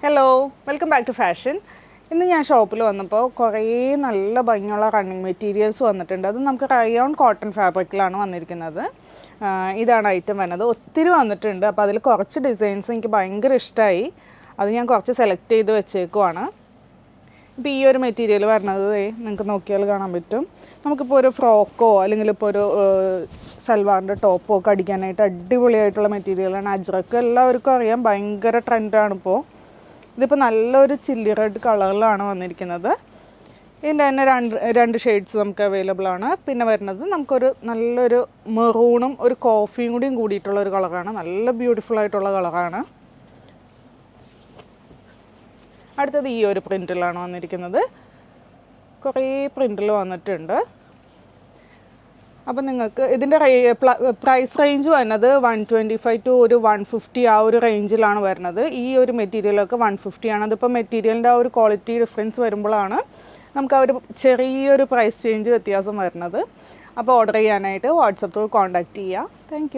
Hello, welcome back to fashion. ഇന്ന് ഞാൻ ഷോപ്പിൽ വന്നപ്പോൾ കുറേ നല്ല ഭംഗിയുള്ള റണ്ണിങ് മെറ്റീരിയൽസ് വന്നിട്ടുണ്ട്. അത് നമുക്ക് റയോൺ കോട്ടൺ ഫാബ്രിക്കിലാണ് വന്നിരിക്കുന്നത്. ഇതാണ് ഐറ്റം വരുന്നത്. ഒത്തിരി വന്നിട്ടുണ്ട്. അപ്പോൾ അതിൽ കുറച്ച് ഡിസൈൻസ് എനിക്ക് ഭയങ്കര ഇഷ്ടമായി. അത് ഞാൻ കുറച്ച് സെലക്ട് ചെയ്ത് വെച്ചേക്കുവാണ്. ഇപ്പോൾ ഈ ഒരു മെറ്റീരിയൽ വരുന്നത് നിങ്ങൾക്ക് നോക്കിയാൽ കാണാൻ പറ്റും. നമുക്കിപ്പോൾ ഒരു ഫ്രോക്കോ അല്ലെങ്കിൽ ഇപ്പോൾ ഒരു സൽവാറിൻ്റെ ടോപ്പോ ഒക്കെ അടിക്കാനായിട്ട് അടിപൊളിയായിട്ടുള്ള മെറ്റീരിയലാണ്. അജ്രക്ക് എല്ലാവർക്കും അറിയാം, ഭയങ്കര ട്രെൻഡാണിപ്പോൾ. ഇതിപ്പോൾ നല്ലൊരു ചില്ലി റെഡ് കളറിലാണ് വന്നിരിക്കുന്നത്. ഇതിൻ്റെ തന്നെ രണ്ട് ഷെയ്ഡ്സ് നമുക്ക് അവൈലബിൾ ആണ്. പിന്നെ വരുന്നത് നമുക്കൊരു നല്ലൊരു മെറൂണും ഒരു കോഫിയും കൂടിയും കൂടിയിട്ടുള്ള ഒരു കളറാണ്. നല്ല ബ്യൂട്ടിഫുൾ ആയിട്ടുള്ള കളറാണ്. അടുത്തത് ഈ ഒരു പ്രിൻറ്റിലാണ് വന്നിരിക്കുന്നത്. കുറേ പ്രിൻറ്റിൽ വന്നിട്ടുണ്ട്. അപ്പം നിങ്ങൾക്ക് ഇതിൻ്റെ പ്രൈസ് റേഞ്ച് വരുന്നത് 125 to ഒരു 150 ആ ഒരു റേഞ്ചിലാണ് വരുന്നത്. ഈ ഒരു മെറ്റീരിയലൊക്കെ 150 ആണ്. അതിപ്പോൾ മെറ്റീരിയലിൻ്റെ ആ ഒരു ക്വാളിറ്റി ഡിഫറൻസ് വരുമ്പോഴാണ് നമുക്ക് ആ ഒരു ചെറിയൊരു പ്രൈസ് ചേഞ്ച് വ്യത്യാസം വരുന്നത്. അപ്പോൾ ഓർഡർ ചെയ്യാനായിട്ട് വാട്സപ്പ് ത്രൂ കോൺടാക്റ്റ് ചെയ്യുക. താങ്ക്